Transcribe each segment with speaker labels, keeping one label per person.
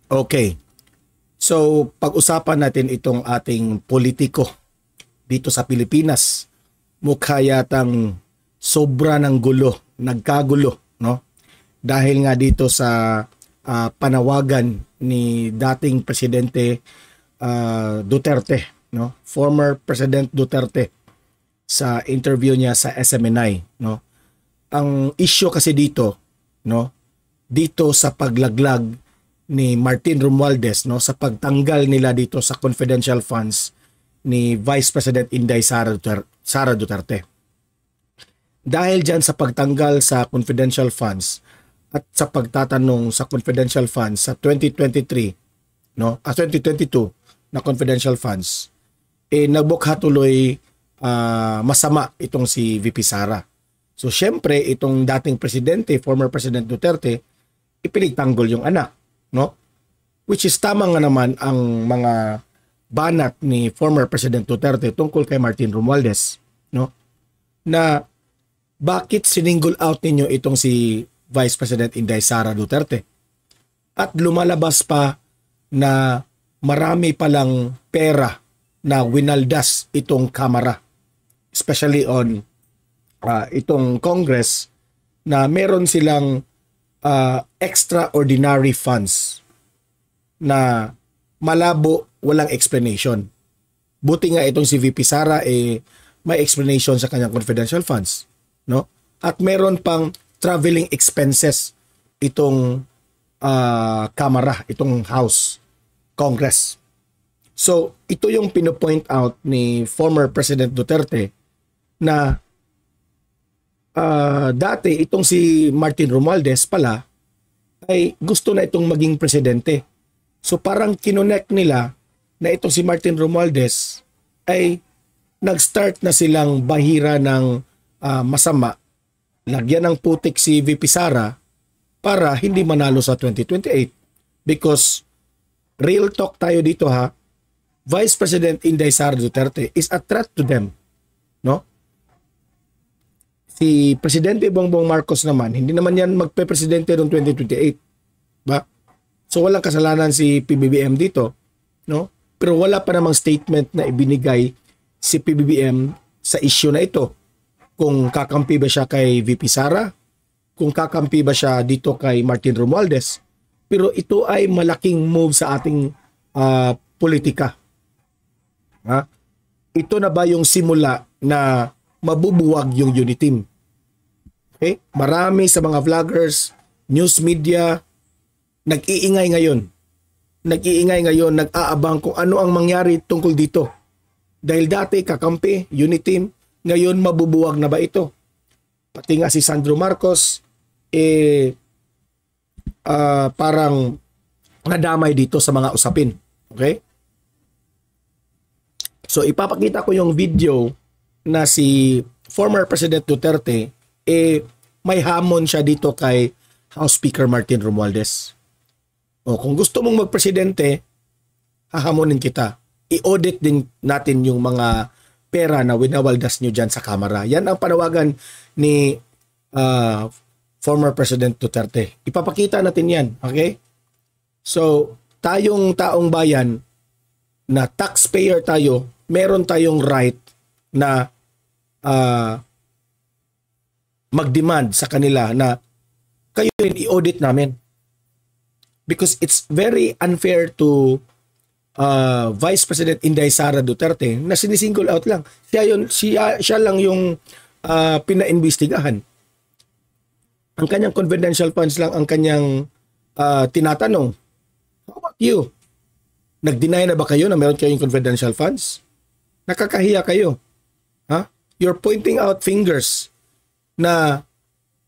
Speaker 1: Okay. So, pag-usapan natin itong ating politiko dito sa Pilipinas. Mukha yatang sobra ng gulo, nagkagulo, no? Dahil nga dito sa panawagan ni dating presidente Duterte, no? Former President Duterte sa interview niya sa SMNI, no? Ang issue kasi dito, no? Dito sa paglaglag ni Martin Romualdez, no, sa pagtanggal nila dito sa confidential funds ni Vice President Inday Sara Duterte. Dahil dyan sa pagtanggal sa confidential funds at sa pagtatanong sa confidential funds sa 2023, no, 2022 na confidential funds, nagbukha tuloy masama itong si VP Sara. So syempre itong dating presidente, former President Duterte, ipinagtanggol yung anak, no? Which is tama nga naman ang mga banat ni former President Duterte tungkol kay Martin Romualdez, no? Na bakit sininggle out ninyo itong si Vice President Inday Sara Duterte? At lumalabas pa na marami palang pera na winaldas itong Kamara, especially on itong Congress, na meron silang extraordinary funds na malabo, walang explanation. Buti nga itong si VP Sara may explanation sa kanyang confidential funds, no? At meron pang traveling expenses itong Kamara, itong House, Congress. So, ito yung pinopoint out ni former President Duterte na dati itong si Martin Romualdez pala ay gusto na itong maging presidente. So parang kinonect nila na itong si Martin Romualdez ay nag-start na silang bahira ng masama. Lagyan ng putik si VP Sara para hindi manalo sa 2028. Because real talk tayo dito ha, Vice President Inday Sara Duterte is a threat to them, no? Si Presidente Bongbong Marcos naman, hindi naman yan magpe-presidente noong 2028. Ba? So walang kasalanan si PBBM dito, no? Pero wala pa namang statement na ibinigay si PBBM sa issue na ito. Kung kakampi ba siya kay VP Sara, kung kakampi ba siya dito kay Martin Romualdez. Pero ito ay malaking move sa ating politika. Ha? Ito na ba yung simula na mabubuwag yung unity team? Okay? Marami sa mga vloggers, news media, nag-iingay ngayon. Nag-aabang kung ano ang mangyari tungkol dito. Dahil dati kakampi, unity team, ngayon mabubuwag na ba ito? Pati nga si Sandro Marcos, parang nadamay dito sa mga usapin. Okay? So ipapakita ko yung video na si former President Duterte may hamon siya dito kay House Speaker Martin Romualdez. O kung gusto mong magpresidente, hahamonin kita. I-audit din natin yung mga pera na winawaldas nyo dyan sa Kamara. Yan ang panawagan ni former President Duterte. Ipapakita natin yan. Okay? So, tayong taong bayan na taxpayer tayo, meron tayong right na mag-demand sa kanila na kayo rin i-audit namin. Because it's very unfair to Vice President Inday Sara Duterte na sinisingle out lang. Siya lang yung pinaimbestigahan. Ang kanyang confidential funds lang ang kanyang tinatanong. How about you? Nag-deny na ba kayo na meron kayong confidential funds? Nakakahiya kayo. Ha? You're pointing out fingers na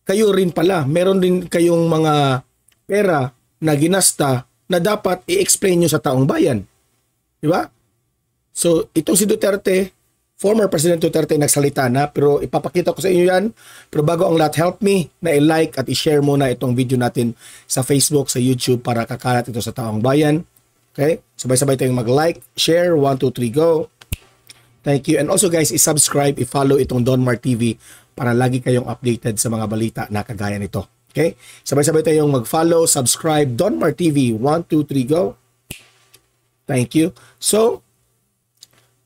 Speaker 1: kayo rin pala, meron din kayong mga pera na ginasta na dapat i-explain nyo sa taong bayan. Di ba? So, itong si Duterte, former President Duterte, nagsalita na, pero ipapakita ko sa inyo yan. Pero bago ang lahat, help me na i-like at i-share muna itong video natin sa Facebook, sa YouTube para kakalat ito sa taong bayan. Okay? Sabay-sabay tayong mag-like, share, 1, 2, 3, go. Thank you. And also guys, i-subscribe, i-follow itong Don Mar TV para lagi kayong updated sa mga balita na kagaya nito. Okay? Sabay-sabay tayong mag-follow, subscribe, Don Mar TV. 1, 2, 3, go. Thank you. So,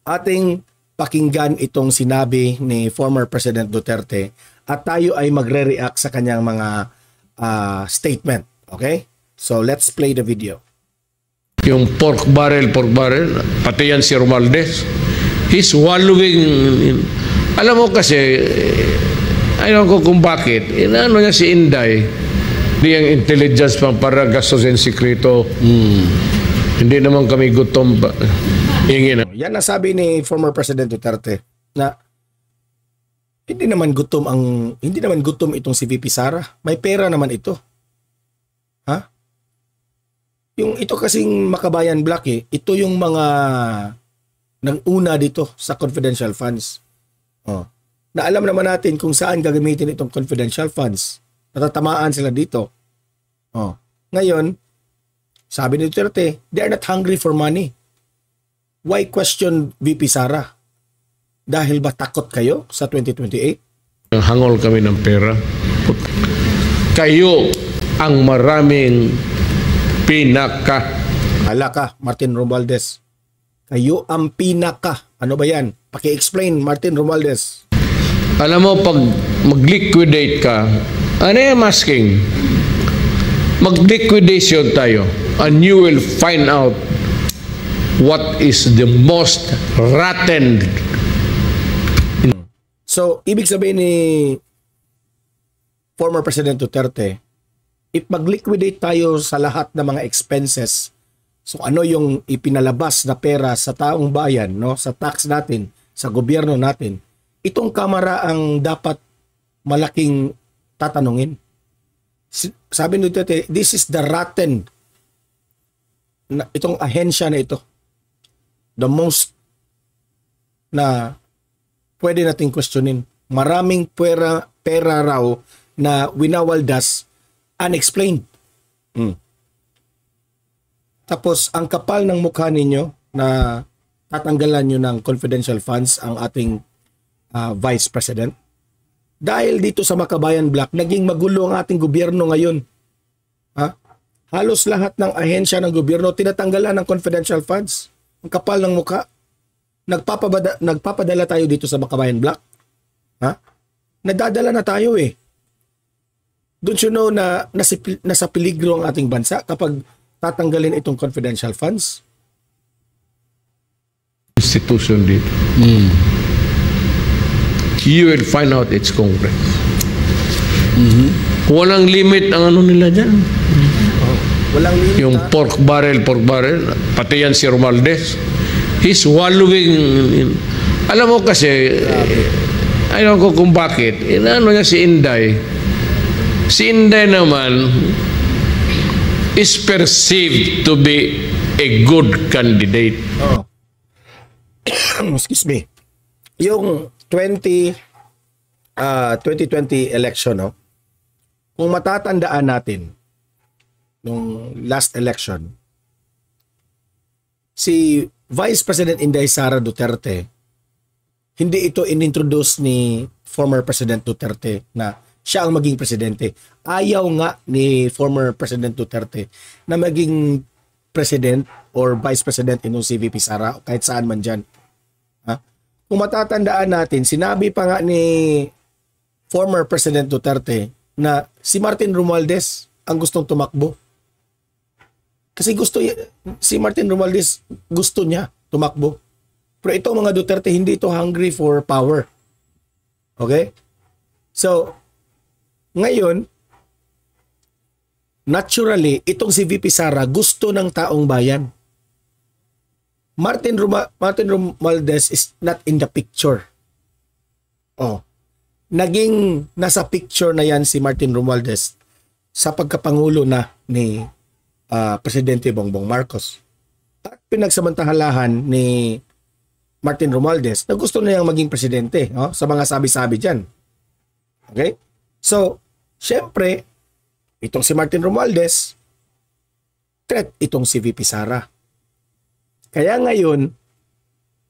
Speaker 1: ating pakinggan itong sinabi ni former President Duterte at tayo ay magre-react sa kanyang mga statement. Okay? So, let's play the video.
Speaker 2: Yung pork barrel, pati yan si Romualdez. He's wallowing alam mo kasi, ayaw ko kung bakit. Inaano niya si Inday, di ang intelligence pang para gastusin sikreto. Hindi naman kami gutom pa.
Speaker 1: Yan ang sabi ni former President Duterte na hindi naman gutom itong si VP Sara. May pera naman ito. Ha? Yung ito kasing Makabayan Black ito yung mga nang una dito sa confidential funds. Na alam naman natin kung saan gagamitin itong confidential funds. Natatamaan sila dito. Ngayon, sabi ni Duterte, they are not hungry for money. Why question VP Sara? Dahil ba takot kayo sa 2028?
Speaker 2: Hangol kami ng pera. Kayo ang maraming pinaka.
Speaker 1: Hala ka, Martin Romualdez. Kayo ang pinaka. Ano ba yan? Paki-explain, Martin Romualdez.
Speaker 2: Alam mo, pag mag-liquidate ka, ano yung masking? Mag-liquidation tayo and you will find out what is the most rotten.
Speaker 1: So, ibig sabihin ni former President Duterte, if mag-liquidate tayo sa lahat ng mga expenses, so ano yung ipinalabas na pera sa taong bayan, no, sa tax natin, sa gobyerno natin, itong kamera ang dapat malaking tatanungin. Sabi ni Duterte, this is the rotten, itong ahensya na ito, the most na pwede nating questionin. Maraming pera raw na winawaldas unexplained. Tapos, ang kapal ng mukha ninyo na tatanggalan nyo ng confidential funds ang ating Vice President. Dahil dito sa Makabayan Black, naging magulo ang ating gobyerno ngayon. Halos lahat ng ahensya ng gobyerno tinatanggalan ng confidential funds. Ang kapal ng mukha. Nagpapadala tayo dito sa Makabayan Black. Nadadala na tayo Don't you know na nasa peligro ang ating bansa kapag tatanggalin itong confidential funds?
Speaker 2: Institution dito. You will find out it's Congress. Walang limit ang ano nila dyan.
Speaker 1: Walang limit.
Speaker 2: Yung pork barrel, pati yan si Romualdez. He's wallowing alam mo kasi, ayaw ko kung bakit. Inaano niya si Inday. Si Inday naman is perceived to be a good candidate.
Speaker 1: Excuse me. Yung 2020 election, kung matatandaan natin nung last election, si Vice President Inday Sara Duterte, hindi ito inintroduce ni former President Duterte na siya ang maging presidente. Ayaw nga ni former President Duterte na maging president or vice president si VP Sara kahit saan man dyan. Kung matatandaan natin, sinabi pa nga ni former President Duterte na si Martin Romualdez ang gustong tumakbo. Kasi si Martin Romualdez gusto niya tumakbo. Pero itong mga Duterte, hindi ito hungry for power. Okay? So, ngayon, naturally, itong si VP Sara gusto ng taong bayan. Martin Romualdez is not in the picture. Naging nasa picture na yan si Martin Romualdez sa pagkapangulo na ni Presidente Bongbong Marcos. At pinagsamantahalahan ni Martin Romualdez na gusto na niyang maging presidente sa mga sabi-sabi dyan. Okay? So, syempre, itong si Martin Romualdez, threat itong si VP Sara. Kaya ngayon,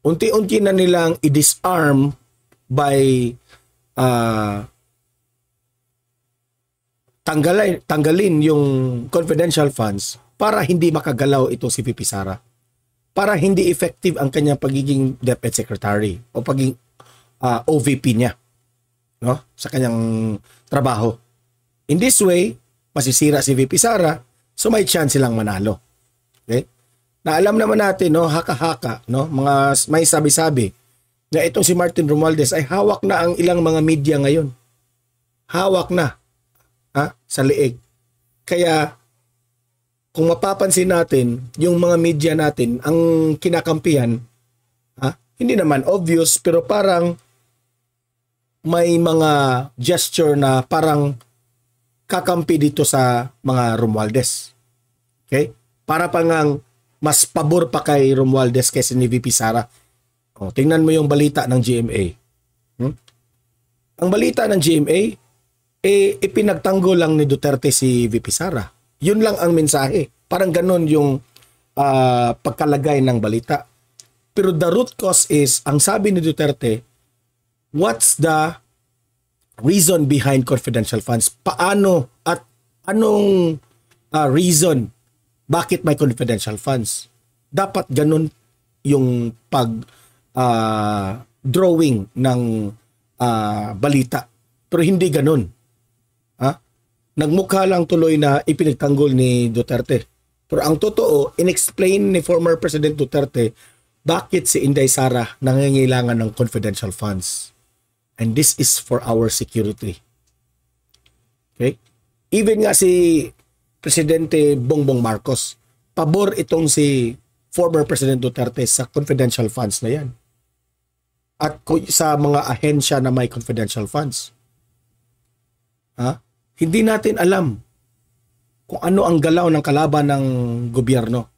Speaker 1: unti-unti na nilang i-disarm by tanggalin yung confidential funds para hindi makagalaw ito si VP Sara. Para hindi effective ang kanyang pagiging Deputy Secretary o pagiging OVP niya, no? Sa kanyang trabaho. In this way, masisira si VP Sara, so may chance silang manalo. Okay? Na alam naman natin, no, haka-haka, no, mga may sabi-sabi na itong si Martin Romualdez ay hawak na ang ilang mga media ngayon. Hawak na sa leeg. Kaya kung mapapansin natin, yung mga media natin, ang kinakampihan, hindi naman obvious, pero parang may mga gesture na parang kakampi dito sa mga Romualdez. Okay? Para pa ngang mas pabor pa kay Romualdez kaysa ni VP Sara. O, tingnan mo yung balita ng GMA. Ang balita ng GMA, ipinagtanggol lang ni Duterte si VP Sara. Yun lang ang mensahe. Parang ganun yung pagkalagay ng balita. Pero the root cause is, ang sabi ni Duterte, what's the reason behind confidential funds? Paano at anong reason bakit may confidential funds? Dapat ganun yung drawing ng balita. Pero hindi ganun. Nagmukha lang tuloy na ipinagtanggol ni Duterte. Pero ang totoo, inexplain ni former President Duterte bakit si Inday Sara nangangailangan ng confidential funds. And this is for our security. Okay? Even nga si Presidente Bongbong Marcos, pabor itong si former President Duterte sa confidential funds na yan. At sa mga ahensya na may confidential funds. Hindi natin alam kung ano ang galaw ng kalaban ng gobyerno.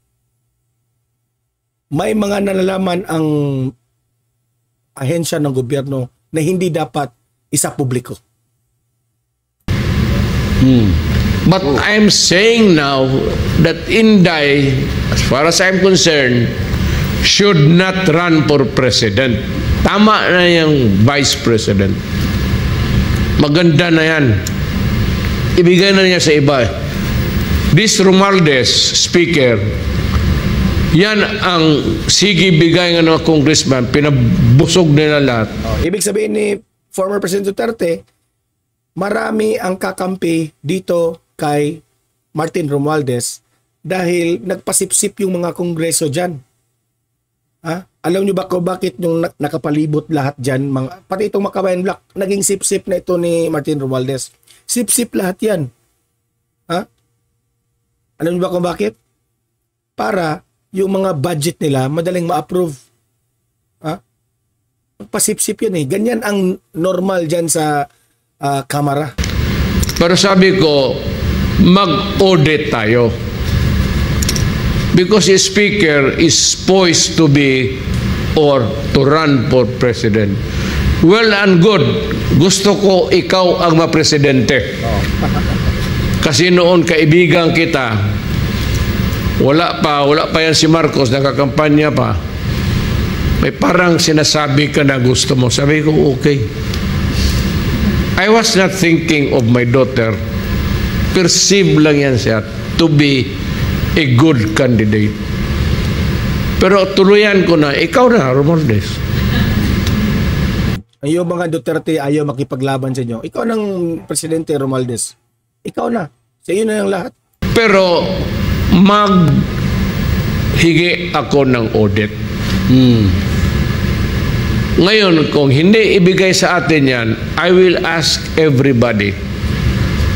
Speaker 1: May mga nalalaman ang ahensya ng gobyerno na hindi dapat isa publiko.
Speaker 2: But I'm saying now that Inday, as far as I'm concerned, should not run for president. Tama na yung vice president. Maganda na yan. Ibigay na niya sa iba. This Romualdez, speaker, yan ang sige bigay ng mga congressman, pinabusog nila lahat.
Speaker 1: Ibig sabihin ni former President Duterte, marami ang kakampi dito kay Martin Romualdez dahil nagpasipsip yung mga kongreso dyan. Alam nyo ba ko bakit yung nakapalibot lahat dyan, pati itong Makabayan Black, naging sipsip na ito ni Martin Romualdez. Sip-sip lahat yan. Alam niyo ba kung bakit? Para yung mga budget nila madaling ma-approve. Pasip-sip yan eh. Ganyan ang normal dyan sa kamara.
Speaker 2: Pero sabi ko, mag-audit tayo. Because the speaker is poised to be or to run for president. Well and good. Gusto ko ikaw ang mapresidente. Kasi noon kaibigan kita, wala pa yan si Marcos, nakakampanya pa. May parang sinasabi ka na gusto mo. Sabi ko, okay. I was not thinking of my daughter. Perceive lang yan siya to be a good candidate. Pero tuluyan ko na, ikaw na, Romualdez.
Speaker 1: Yung mga Duterte ayaw makipaglaban sa inyo. Ikaw ng Presidente Romualdez. Ikaw na. Sa iyo na yung lahat.
Speaker 2: Pero maghigi ako ng audit. Ngayon, kung hindi ibigay sa atin yan, I will ask everybody,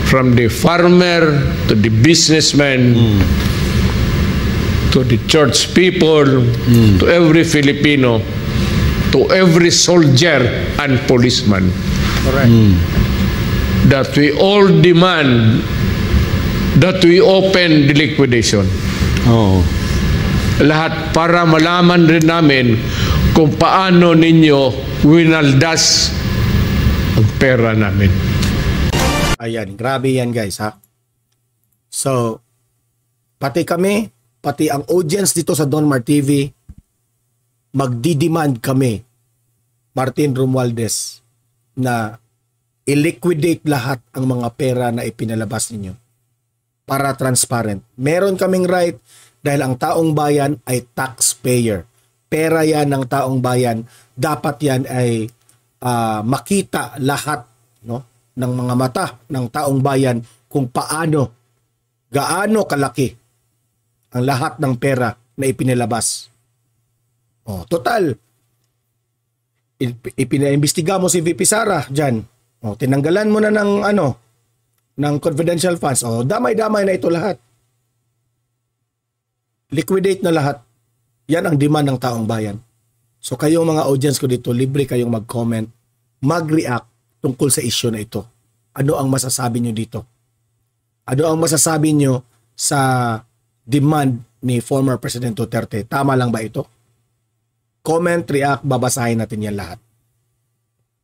Speaker 2: from the farmer to the businessman, to the church people, to every Filipino, to every soldier and policeman.
Speaker 1: Correct.
Speaker 2: That we all demand that we open the liquidation. Lahat para malaman rin namin kung paano ninyo winaldas ang pera namin.
Speaker 1: Ayan, grabe yan guys ha. So, pati kami, pati ang audience dito sa Don Mar TV, magdidemand kami, Martin Romualdez, na I-liquidate lahat ang mga pera na ipinalabas ninyo para transparent. Meron kaming right dahil ang taong bayan ay taxpayer. Pera yan ng taong bayan. Dapat yan ay makita lahat, no, ng mga mata ng taong bayan kung gaano kalaki ang lahat ng pera na ipinalabas. Total, ipinaimbestiga mo si VP Sara dyan. Tinanggalan mo na ng confidential funds. Damay-damay na ito lahat. Liquidate na lahat. Yan ang demand ng taong bayan. So kayong mga audience ko dito, libre kayong mag-comment, mag-react tungkol sa issue na ito. Ano ang masasabi nyo dito? Ano ang masasabi nyo sa demand ni former President Duterte? Tama lang ba ito? Comment, react, babasahin natin yan lahat.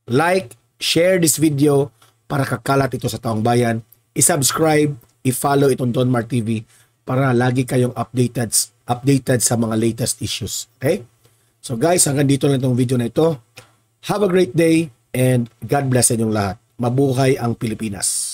Speaker 1: Like, share this video para kakalat ito sa taong bayan. I-subscribe, i-follow itong Don Mar TV para lagi kayong updated sa mga latest issues. Okay? So guys, hanggang dito na itong video na ito. Have a great day and God bless sa inyong lahat. Mabuhay ang Pilipinas.